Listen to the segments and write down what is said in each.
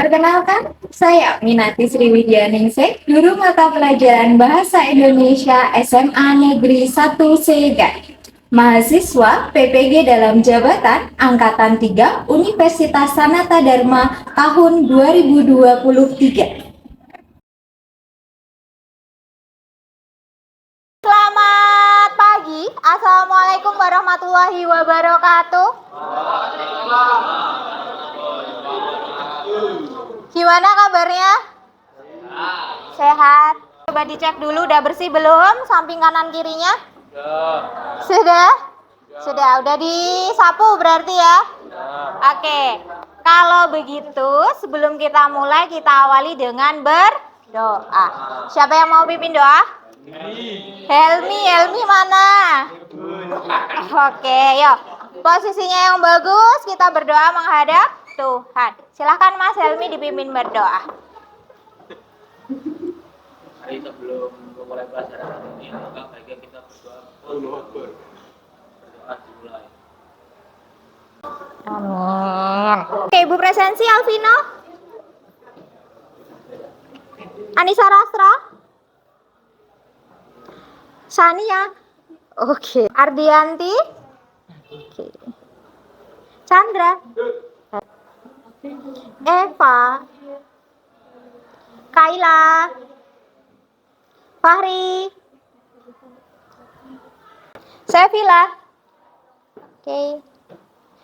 Perkenalkan, saya Minati Sriwidianingsih, guru mata pelajaran Bahasa Indonesia SMA Negeri 1 Segan. Mahasiswa PPG dalam jabatan Angkatan 3 Universitas Sanata Dharma tahun 2023. Selamat pagi, Assalamualaikum warahmatullahi wabarakatuh. Gimana kabarnya? Sehat. Coba dicek dulu udah bersih belum samping kanan kirinya? Sudah? Sudah, udah disapu berarti ya? Oke. Kalau begitu, sebelum kita mulai kita awali dengan berdoa. Siapa yang mau pimpin doa? Helmi mana? Oke, yuk. Posisinya yang bagus, kita berdoa menghadap Tuhan. Silahkan Mas Helmi dipimpin berdoa. Hari sebelum memulai pelajaran ini, maka baiknya kita berdoa. Berdoa dimulai. Amin. Oke, Ibu Presensi Alvino, Anissa Rastra, Sania, oke, Ardianti, oke, Chandra, Eva, Kaila, Fahri, Sevilla, oke,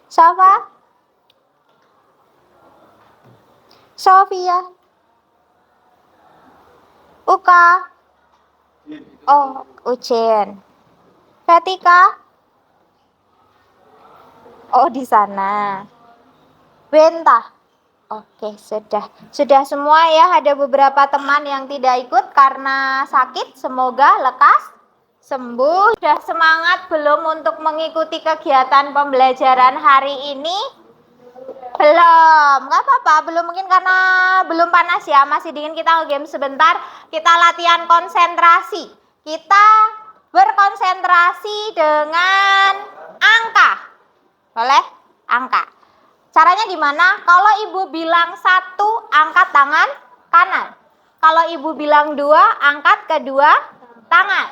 Safa, Sofia, Uka, oh, Ucen, Ketika, oh di sana, Benta, oke sudah semua ya. Ada beberapa teman yang tidak ikut karena sakit, semoga lekas sembuh. Sudah semangat belum untuk mengikuti kegiatan pembelajaran hari ini? Belum, nggak apa-apa, belum, mungkin karena belum panas ya, masih dingin. Kita game sebentar, kita latihan konsentrasi. Kita berkonsentrasi dengan angka. Boleh? Angka. Caranya gimana? Kalau ibu bilang 1, angkat tangan kanan. Kalau ibu bilang 2, angkat kedua tangan.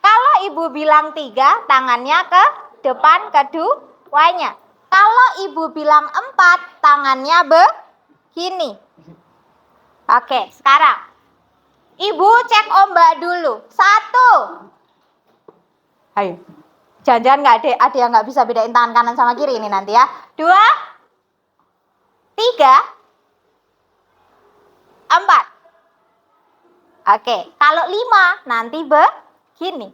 Kalau ibu bilang 3, tangannya ke depan keduanya. Kalau ibu bilang 4, tangannya begini. Oke, sekarang ibu cek ombak dulu. 1. Ayo. Jangan-jangan ada yang nggak bisa bedain tangan kanan sama kiri ini nanti ya. 2, 3, 4. Oke, kalau 5 nanti begini.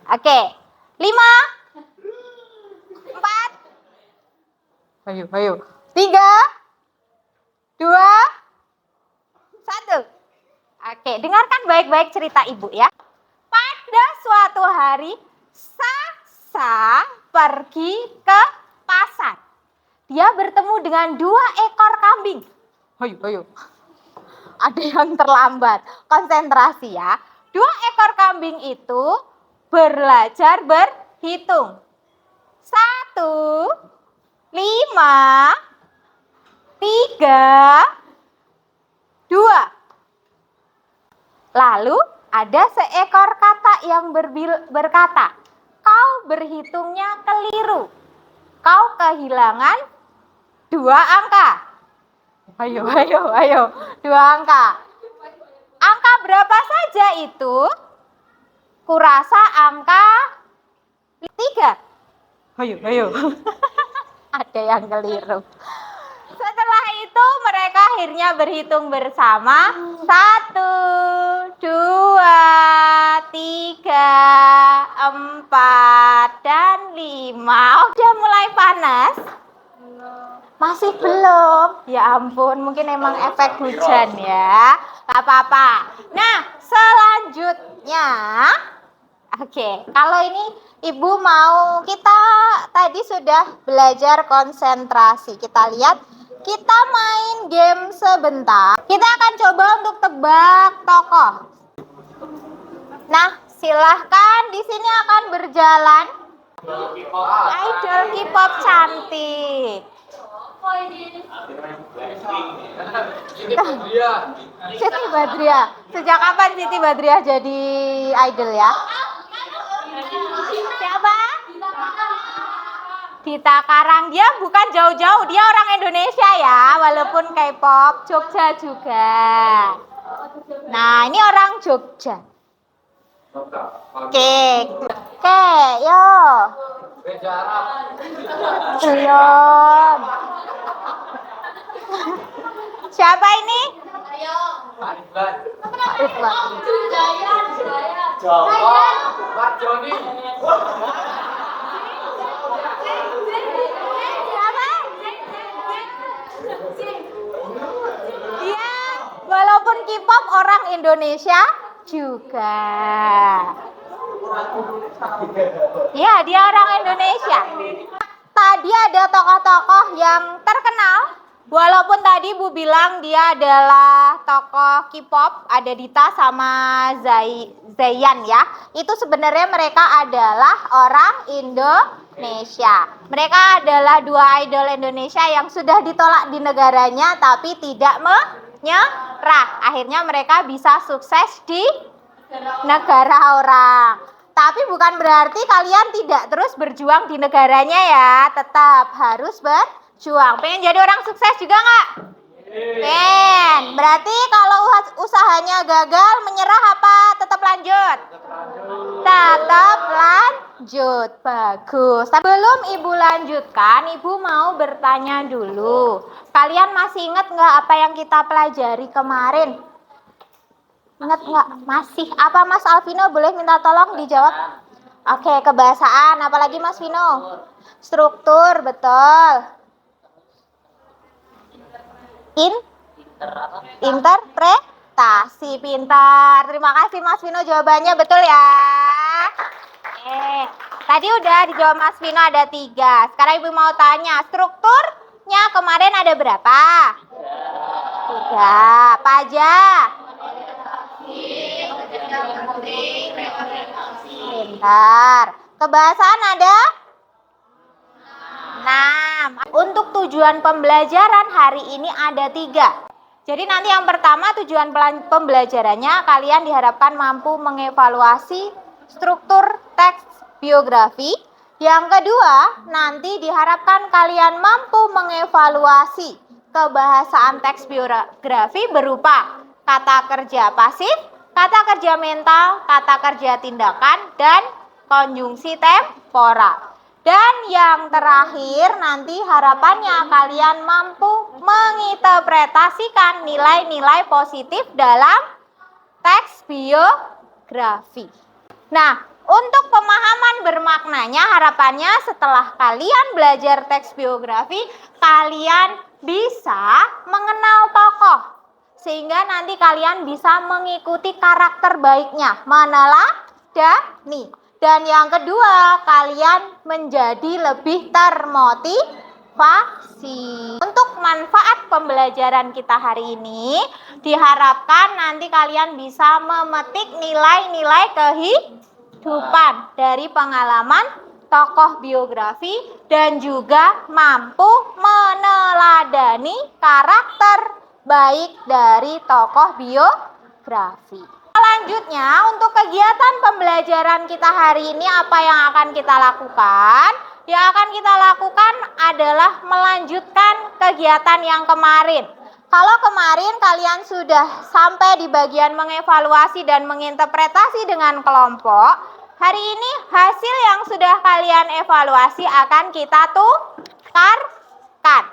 Oke, 5, 4. Ayo. 3, 2, 1. Oke, dengarkan baik-baik cerita ibu ya. Pada suatu hari, Sasa pergi ke pasar. Dia bertemu dengan 2 ekor kambing. Ayo. Ada yang terlambat. Konsentrasi ya. 2 ekor kambing itu belajar berhitung. 1, 5, 3, 2. Lalu ada seekor katak yang berkata, kau berhitungnya keliru. Kau kehilangan 2 angka. Ayo. 2 angka. Angka berapa saja itu? Kurasa angka 3. Ayo. Ada yang keliru. Setelah itu mereka akhirnya berhitung bersama. 1, 2, 3, 4, dan 5. Udah mulai panas? Masih belum? Ya ampun, mungkin emang efek hujan ya. Gak apa-apa. Nah, selanjutnya, oke, kalau ini ibu mau, kita tadi sudah belajar konsentrasi. Kita lihat, kita main game sebentar. Kita akan coba untuk tebak tokoh. Nah, silahkan, di sini akan berjalan idol K-pop cantik. Siti Badriah. Sejak kapan Siti Badriah jadi idol ya? Siapa? Dita Karang. Dia bukan jauh-jauh, dia orang Indonesia ya, walaupun K-pop, Jogja juga. Nah, ini orang Jogja. Oke, yo. Belum. Siapa ini? Siapa? Dia walaupun K-pop orang Indonesia juga. Ya, dia orang Indonesia. Tadi ada tokoh-tokoh yang terkenal. Walaupun tadi Bu bilang dia adalah tokoh K-pop, ada Dita sama Zayan ya. Itu sebenarnya mereka adalah orang Indonesia. Mereka adalah dua idol Indonesia yang sudah ditolak di negaranya tapi tidak menyerah. Akhirnya mereka bisa sukses di negara orang. Tapi bukan berarti kalian tidak terus berjuang di negaranya ya. Tetap harus berjuang. Pengen jadi orang sukses juga nggak? Pengen. Berarti kalau usahanya gagal, menyerah apa tetap lanjut? Tetap lanjut. Bagus. Sebelum Ibu lanjutkan, Ibu mau bertanya dulu. Kalian masih ingat nggak apa yang kita pelajari kemarin? Ingat nggak? Masih. Apa Mas Alvino boleh minta tolong dijawab? Oke, kebahasaan. Apalagi Mas Vino? Struktur, betul. Interpretasi, pintar. Terima kasih Mas Vino, jawabannya betul ya. Tadi udah dijawab Mas Vino ada 3. Sekarang Ibu mau tanya, strukturnya kemarin ada berapa? 3. Apa aja? Pintar. Kebahasaan ada 6. Untuk tujuan pembelajaran hari ini ada 3. Jadi nanti yang pertama tujuan pembelajarannya kalian diharapkan mampu mengevaluasi struktur teks biografi. Yang kedua nanti diharapkan kalian mampu mengevaluasi kebahasaan teks biografi berupa kata kerja pasif, kata kerja mental, kata kerja tindakan, dan konjungsi temporal. Dan yang terakhir nanti harapannya kalian mampu menginterpretasikan nilai-nilai positif dalam teks biografi. Nah, untuk pemahaman bermaknanya harapannya setelah kalian belajar teks biografi, kalian bisa mengenal tokoh. Sehingga nanti kalian bisa mengikuti karakter baiknya, meneladani. Dan yang kedua, kalian menjadi lebih termotivasi. Untuk manfaat pembelajaran kita hari ini, diharapkan nanti kalian bisa memetik nilai-nilai kehidupan dari pengalaman tokoh biografi dan juga mampu meneladani karakter baik dari tokoh biografi. Selanjutnya, untuk kegiatan pembelajaran kita hari ini apa yang akan kita lakukan? Yang akan kita lakukan adalah melanjutkan kegiatan yang kemarin. Kalau kemarin kalian sudah sampai di bagian mengevaluasi dan menginterpretasi dengan kelompok, hari ini hasil yang sudah kalian evaluasi akan kita tukarkan.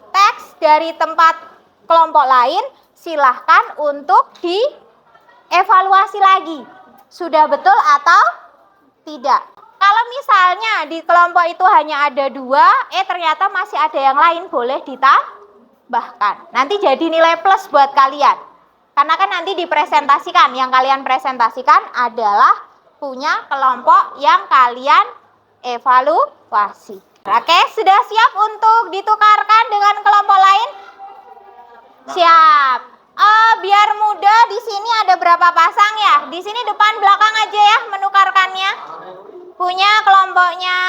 Teks dari tempat kelompok lain silahkan untuk dievaluasi lagi. Sudah betul atau tidak? Kalau misalnya di kelompok itu hanya ada 2, ternyata masih ada yang lain, boleh ditambahkan. Nanti jadi nilai plus buat kalian. Karena kan nanti dipresentasikan, yang kalian presentasikan adalah punya kelompok yang kalian evaluasi. Oke, sudah siap untuk ditukarkan dengan kelompok lain? Siap. Biar mudah, di sini ada berapa pasang ya? Di sini depan belakang aja ya menukarkannya. Punya kelompoknya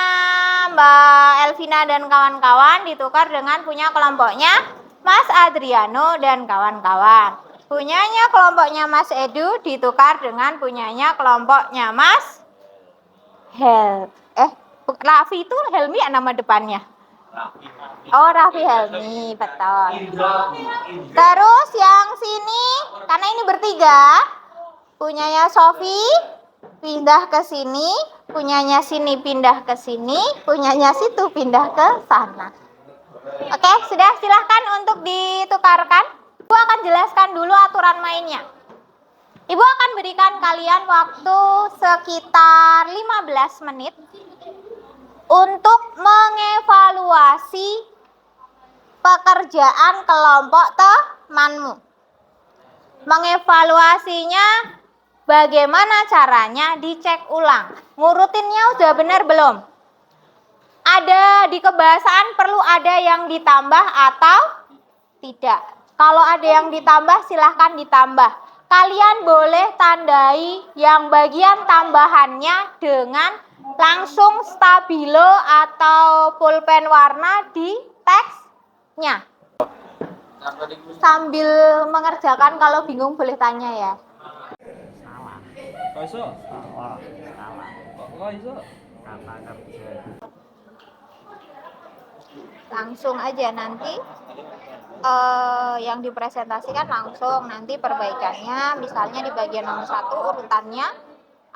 Mbak Elvina dan kawan-kawan ditukar dengan punya kelompoknya Mas Adriano dan kawan-kawan. Punyanya kelompoknya Mas Edu ditukar dengan punyanya kelompoknya Mas Raffi itu Helmi ya nama depannya. Oh, Raffi Helmi, betul. Terus yang sini, karena ini bertiga, punyanya Sofi pindah ke sini, punyanya sini pindah ke sini, punyanya situ pindah ke sana. Oke, sudah, silahkan untuk ditukarkan. Ibu akan jelaskan dulu aturan mainnya. Ibu akan berikan kalian waktu sekitar 15 menit untuk mengevaluasi pekerjaan kelompok temanmu. Mengevaluasinya bagaimana caranya dicek ulang. Ngurutinnya udah benar belum? Ada di kebahasaan perlu ada yang ditambah atau tidak. Kalau ada yang ditambah silahkan ditambah. Kalian boleh tandai yang bagian tambahannya dengan langsung stabilo atau pulpen warna di teksnya. Sambil mengerjakan kalau bingung boleh tanya ya. Kok iso? Salah. Kok iso? Kata kerja. Langsung aja nanti yang dipresentasikan langsung, nanti perbaikannya misalnya di bagian nomor 1 urutannya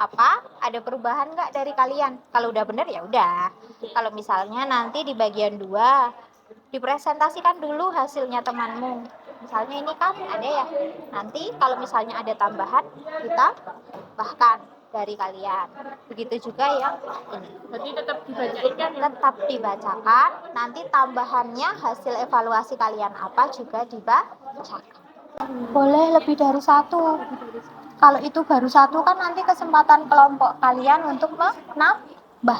apa, ada perubahan nggak dari kalian? Kalau udah bener ya udah. Kalau misalnya nanti di bagian 2 dipresentasikan dulu hasilnya temanmu, misalnya ini kan ada ya, nanti kalau misalnya ada tambahan kita bahkan dari kalian, begitu juga yang ini. Berarti tetap dibacain kan ya? Tetap dibacakan, nanti tambahannya hasil evaluasi kalian apa juga dibacakan. Boleh lebih dari 1. Kalau itu baru 1 kan nanti kesempatan kelompok kalian untuk menambah.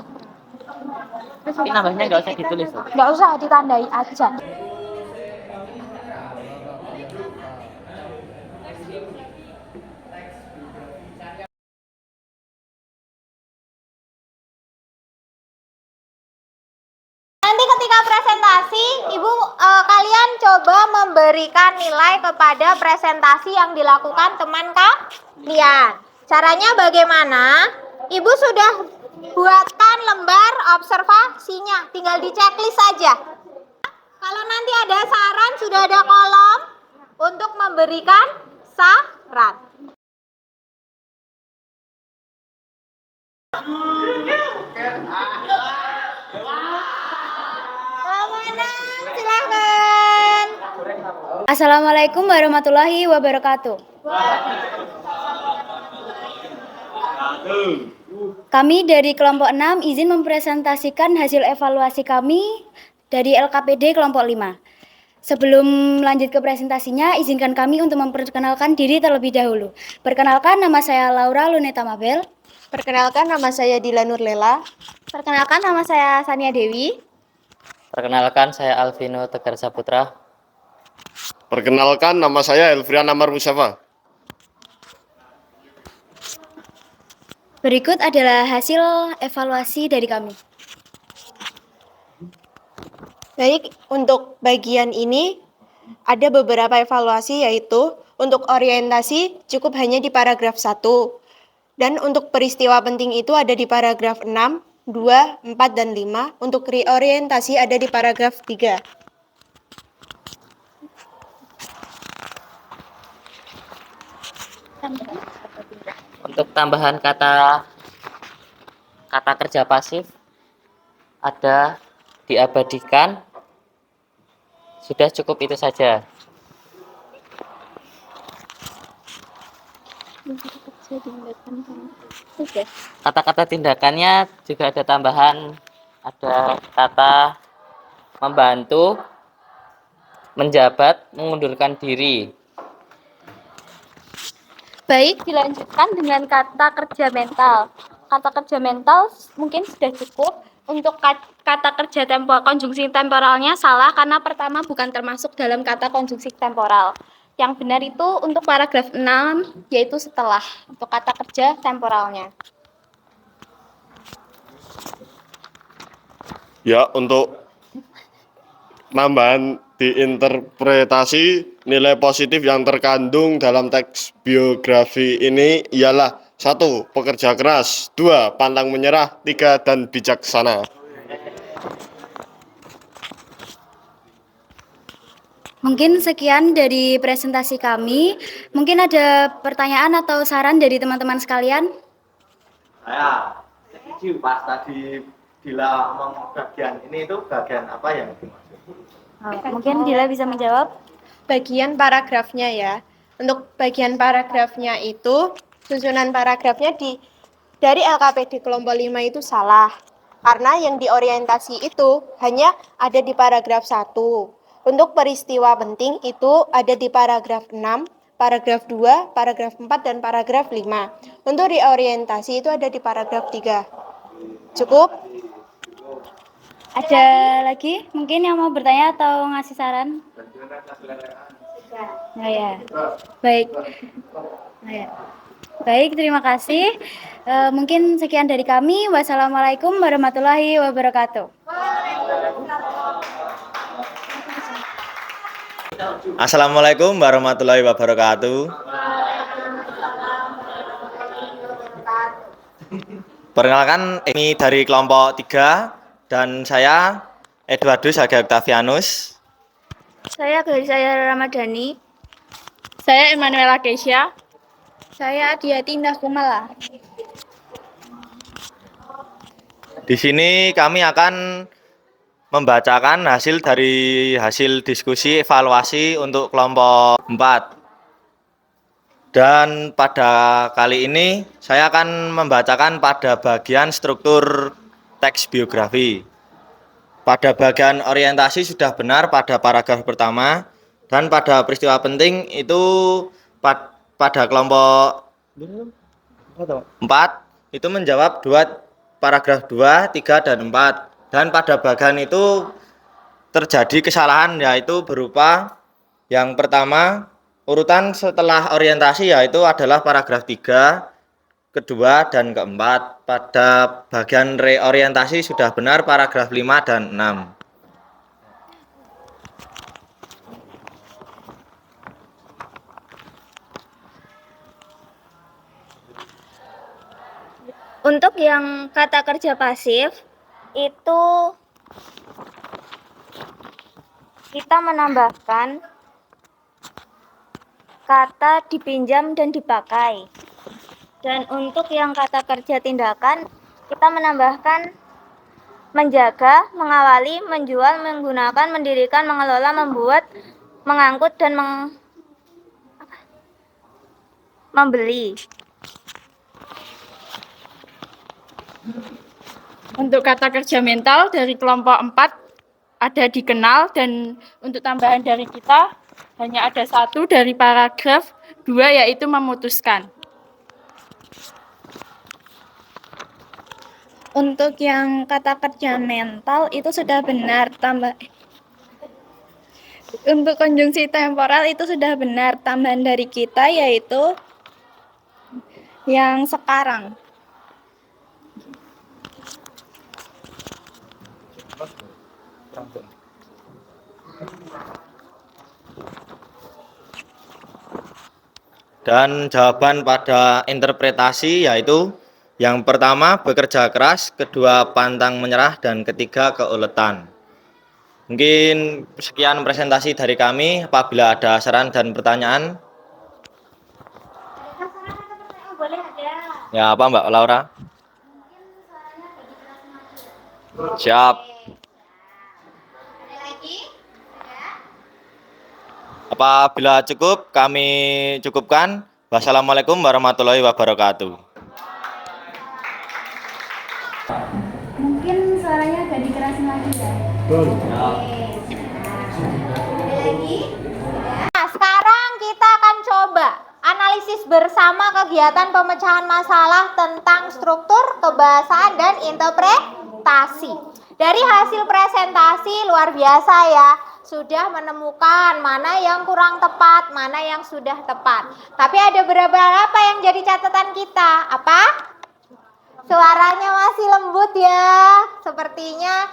Tapi nambahnya nggak usah ditulis loh. Nggak usah ditandai aja. Nanti ketika presentasi, Ibu kalian coba memberikan nilai kepada presentasi yang dilakukan teman kalian. Caranya bagaimana? Ibu sudah buatkan lembar observasinya, tinggal di checklist saja. Kalau nanti ada saran, sudah ada kolom untuk memberikan saran. Silakan. Assalamualaikum warahmatullahi wabarakatuh. Kami dari kelompok 6 izin mempresentasikan hasil evaluasi kami dari LKPD kelompok 5. Sebelum lanjut ke presentasinya, izinkan kami untuk memperkenalkan diri terlebih dahulu. Perkenalkan, nama saya Laura Luneta Mabel. Perkenalkan, nama saya Dila Nurlela. Perkenalkan, nama saya Sania Dewi. Perkenalkan, saya Alvino Tegar Saputra. Perkenalkan, nama saya Elfrian Amar Musafa. Berikut adalah hasil evaluasi dari kami. Baik, untuk bagian ini ada beberapa evaluasi, yaitu untuk orientasi cukup hanya di paragraf 1. Dan untuk peristiwa penting itu ada di paragraf 6, 2, 4, dan 5. Untuk reorientasi ada di paragraf 3. Untuk tambahan kata kerja pasif ada diabadikan. Sudah cukup itu saja. Kata-kata tindakannya juga ada tambahan, ada kata membantu, menjabat, mengundurkan diri. Baik, dilanjutkan dengan kata kerja mental. Kata kerja mental mungkin sudah cukup. Untuk kata kerja konjungsi temporalnya salah karena pertama bukan termasuk dalam kata konjungsi temporal. Yang benar itu untuk paragraf 6, yaitu setelah, untuk kata kerja temporalnya. Ya, untuk tambahan diinterpretasi nilai positif yang terkandung dalam teks biografi ini ialah 1. Pekerja keras, 2. Pantang menyerah, 3. Dan bijaksana. Mungkin sekian dari presentasi kami. Mungkin ada pertanyaan atau saran dari teman-teman sekalian? Saya setuju pas tadi Dila ngomong bagian ini itu bagian apa yang dimaksud? Mungkin Dila bisa menjawab. Bagian paragrafnya ya. Untuk bagian paragrafnya itu, susunan paragrafnya dari LKPD kelompok 5 itu salah. Karena yang diorientasi itu hanya ada di paragraf 1. Untuk peristiwa penting itu ada di paragraf 6, paragraf 2, paragraf 4, dan paragraf 5. Untuk reorientasi itu ada di paragraf 3. Cukup? Ada lagi mungkin yang mau bertanya atau ngasih saran? Oh ya, baik. Oh ya. Baik, terima kasih. Mungkin sekian dari kami. Wassalamualaikum warahmatullahi wabarakatuh. Assalamualaikum warahmatullahi wabarakatuh. Perkenalkan, ini dari kelompok 3 dan saya Eduardus Aga Octavianus. Saya Garisaya Ramadhani. Saya Emanuela Keisha. Saya Adiati Indah Kumala. Di sini kami akan membacakan hasil dari hasil diskusi evaluasi untuk kelompok 4. Dan pada kali ini saya akan membacakan pada bagian struktur teks biografi. Pada bagian orientasi sudah benar pada paragraf pertama, dan pada peristiwa penting itu pada kelompok 4 itu menjawab paragraf 2, 3, dan 4. Dan pada bagian itu terjadi kesalahan, yaitu berupa yang pertama, urutan setelah orientasi yaitu adalah paragraf 3, kedua, dan keempat. Pada bagian reorientasi sudah benar paragraf 5 dan 6. Untuk yang kata kerja pasif itu kita menambahkan kata dipinjam dan dipakai. Dan untuk yang kata kerja tindakan kita menambahkan menjaga, mengawali, menjual, menggunakan, mendirikan, mengelola, membuat, mengangkut, dan membeli. Untuk kata kerja mental dari kelompok 4 ada dikenal, dan untuk tambahan dari kita hanya ada 1 dari paragraf 2 yaitu memutuskan. Untuk yang kata kerja mental itu sudah benar Untuk konjungsi temporal itu sudah benar. Tambahan dari kita yaitu yang sekarang. Dan jawaban pada interpretasi yaitu yang pertama bekerja keras, kedua pantang menyerah, dan ketiga keuletan. Mungkin sekian presentasi dari kami. Apabila ada saran dan pertanyaan. Ya, apa Mbak Laura? Siap. Apabila cukup, kami cukupkan. Wassalamualaikum warahmatullahi wabarakatuh. Mungkin suaranya agak dikerasin lagi ya. Nah, sekarang kita akan coba analisis bersama kegiatan pemecahan masalah tentang struktur, kebahasaan, dan interpretasi. Dari hasil presentasi luar biasa ya, sudah menemukan mana yang kurang tepat, mana yang sudah tepat. Tapi ada beberapa yang jadi catatan kita. Apa? Suaranya masih lembut ya. Sepertinya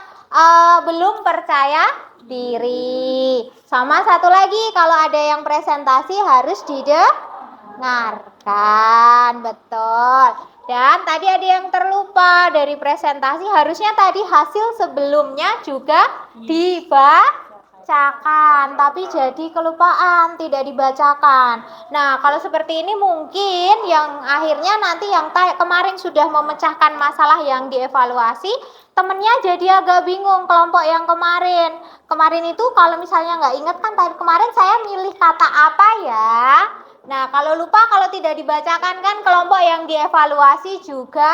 belum percaya diri. Sama satu lagi, kalau ada yang presentasi harus didengarkan, betul. Dan tadi ada yang terlupa dari presentasi, harusnya tadi hasil sebelumnya juga dibacakan, tapi jadi kelupaan, tidak dibacakan. Nah, kalau seperti ini mungkin yang akhirnya nanti yang kemarin sudah memecahkan masalah yang dievaluasi, temennya jadi agak bingung kelompok yang kemarin. Kemarin itu kalau misalnya nggak ingat kan tadi kemarin saya milih kata apa ya? Nah, kalau lupa, kalau tidak dibacakan kan kelompok yang dievaluasi juga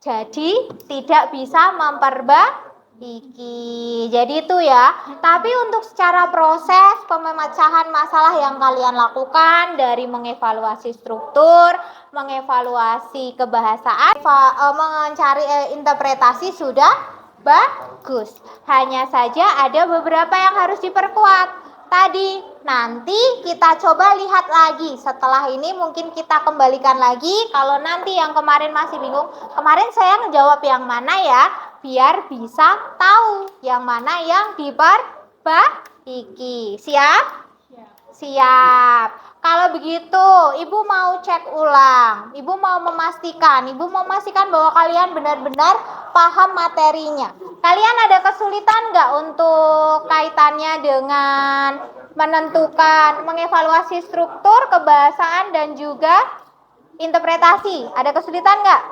jadi tidak bisa memperbaiki. Jadi itu ya. Tapi untuk secara proses pemecahan masalah yang kalian lakukan dari mengevaluasi struktur, mengevaluasi kebahasaan, mencari interpretasi sudah bagus. Hanya saja ada beberapa yang harus diperkuat. Tadi nanti kita coba lihat lagi. Setelah ini mungkin kita kembalikan lagi. Kalau nanti yang kemarin masih bingung, kemarin saya ngejawab yang mana ya, biar bisa tahu yang mana yang diperbaiki. Siap? Siap. Kalau begitu, Ibu mau cek ulang. Ibu mau memastikan bahwa kalian benar-benar paham materinya. Kalian ada kesulitan nggak untuk kaitannya dengan menentukan, mengevaluasi struktur, kebahasaan, dan juga interpretasi? Ada kesulitan nggak?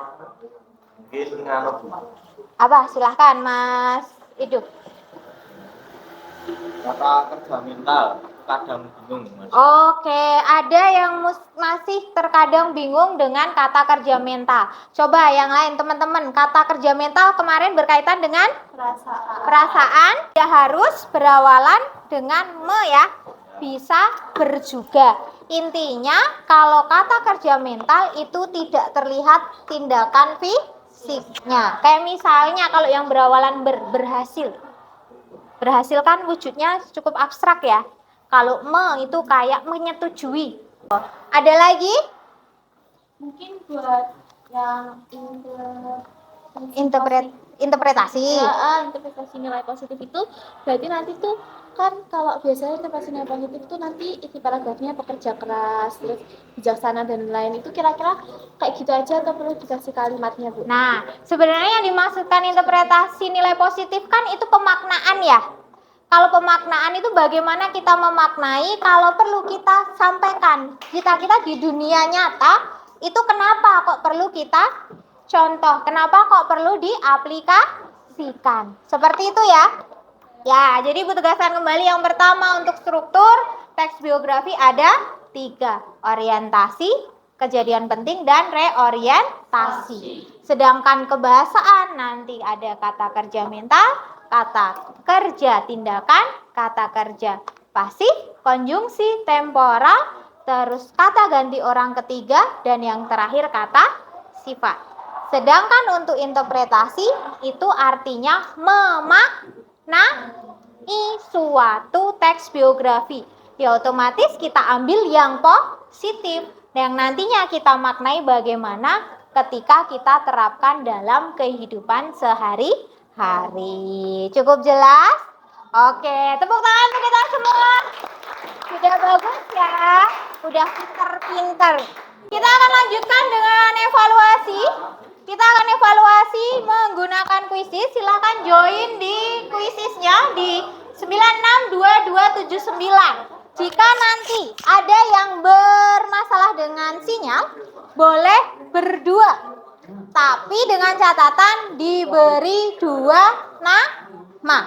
Apa? Silahkan Mas Iduk. Kata kerja mental kadang bingung, Mas. Oke, ada yang masih terkadang bingung dengan kata kerja mental. Coba yang lain teman-teman, kata kerja mental kemarin berkaitan dengan perasaan. Ya harus berawalan dengan me ya, bisa berjuga. Intinya kalau kata kerja mental itu tidak terlihat tindakan fisiknya. Kayak misalnya kalau yang berawalan berhasil. Berhasil kan wujudnya cukup abstrak ya. Kalau me itu kayak menyetujui. Ada lagi? Mungkin buat yang interpretasi. Interpretasi nilai positif itu berarti nanti tuh kan kalau biasanya interpretasi nilai positif tuh nanti isi paragrafnya pekerja keras, terus bijaksana dan lain, itu kira-kira kayak gitu aja atau perlu dikasih kalimatnya, Bu? Nah, sebenarnya yang dimaksudkan interpretasi nilai positif kan itu pemaknaan ya. Kalau pemaknaan itu bagaimana kita memaknai, kalau perlu kita sampaikan. Kita di dunia nyata, itu kenapa kok perlu kita contoh, kenapa kok perlu diaplikasikan. Seperti itu ya. Ya, jadi Ibu tegaskan kembali yang pertama untuk struktur, teks biografi ada 3. Orientasi, kejadian penting, dan reorientasi. Sedangkan kebahasaan nanti ada kata kerja mental, kata kerja tindakan, kata kerja pasif, konjungsi, temporal, terus kata ganti orang ketiga, dan yang terakhir kata sifat. Sedangkan untuk interpretasi itu artinya memaknai suatu teks biografi. Ya otomatis kita ambil yang positif, yang nantinya kita maknai bagaimana ketika kita terapkan dalam kehidupan sehari-hari. Cukup jelas? Oke, tepuk tangan untuk kita semua. Sudah bagus ya, udah pinter-pinter. Kita akan lanjutkan dengan evaluasi. Kita akan evaluasi menggunakan kuisis. Silahkan join di kuisisnya di 962279. Jika nanti ada yang bermasalah dengan sinyal, boleh berdua. Tapi dengan catatan diberi 2 nama.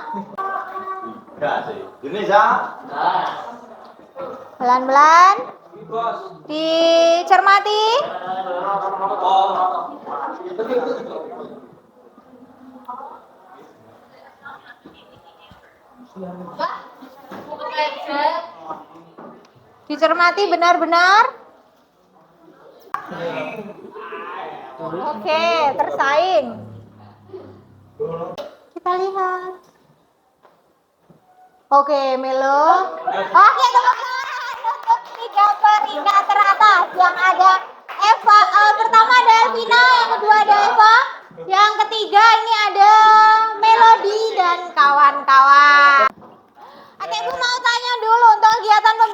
Pelan-pelan. Dicermati. Dicermati benar-benar. Oke, tersaing. Kita lihat. Oke, Melo. Oke, teman-teman. Untuk 3 peringkat teratas yang ada Eva. Pertama ada Elvina, yang kedua ada Eva, yang ketiga ini ada Melody.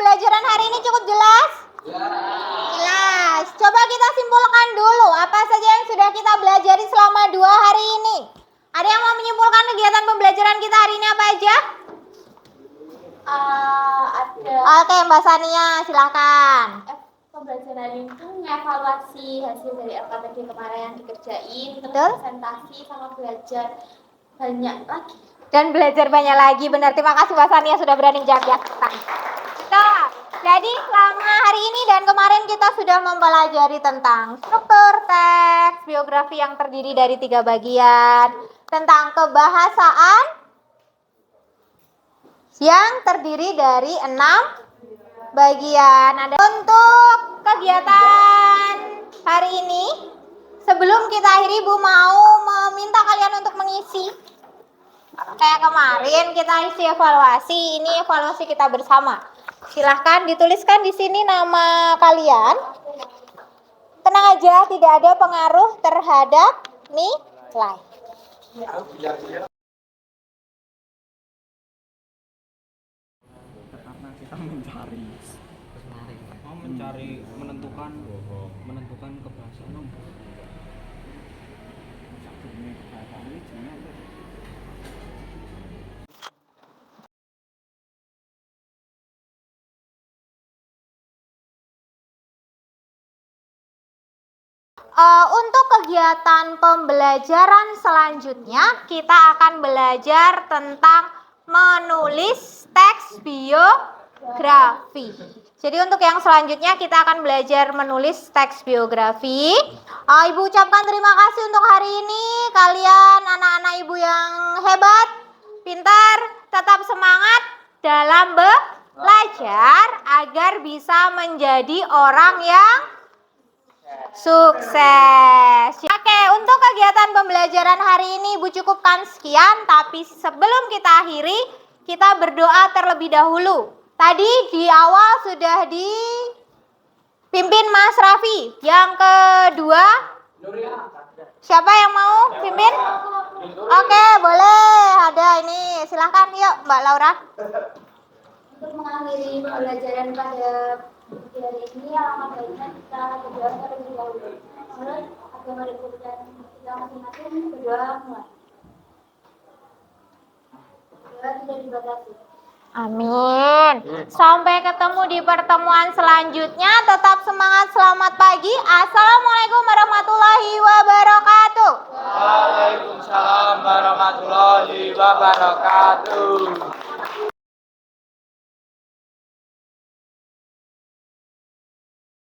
pembelajaran hari ini cukup jelas? Jelas. Coba kita simpulkan dulu apa saja yang sudah kita pelajari selama 2 hari ini. Ada yang mau menyimpulkan kegiatan pembelajaran kita hari ini apa aja? Ada Oke, Mbak Sania, silakan. pembelajaran itu ngevaluasi hasil dari LKTD kemarin yang dikerjain, terus Betul. presentasi sama belajar banyak lagi. Dan belajar banyak lagi, benar. Terima kasih Mbak Sania sudah berani jawab ya. Nah, jadi selama hari ini dan kemarin kita sudah mempelajari tentang struktur teks, biografi yang terdiri dari 3 bagian, tentang kebahasaan yang terdiri dari 6 bagian. Ada untuk kegiatan hari ini, sebelum kita akhiri, Ibu mau meminta kalian untuk mengisi. Kayak kemarin kita isi evaluasi, ini evaluasi kita bersama. Silahkan dituliskan di sini nama kalian. Tenang aja, tidak ada pengaruh terhadap nilai. menentukan kebahasaan. Untuk kegiatan pembelajaran selanjutnya, kita akan belajar tentang menulis teks biografi. Jadi untuk yang selanjutnya kita akan belajar menulis teks biografi. Ibu ucapkan terima kasih untuk hari ini. Kalian anak-anak Ibu yang hebat, pintar, tetap semangat dalam belajar agar bisa menjadi orang yang sukses. Oke, untuk kegiatan pembelajaran hari ini Ibu cukupkan sekian, tapi sebelum kita akhiri, kita berdoa terlebih dahulu. Tadi di awal sudah dipimpin Mas Raffi. Yang kedua, siapa yang mau pimpin? Oke, boleh. Ada ini. Silahkan yuk Mbak Laura. Untuk mengakhiri pembelajaran pada hari ini, alangkah baiknya kita berdoa terlebih dahulu. Menurut agama dan kepercayaan kita masing-masing, berdoa mulai. Berdoa tidak dibatasi. Amin. Sampai ketemu di pertemuan selanjutnya. Tetap semangat. Selamat pagi. Assalamualaikum warahmatullahi wabarakatuh. Waalaikumsalam warahmatullahi wabarakatuh.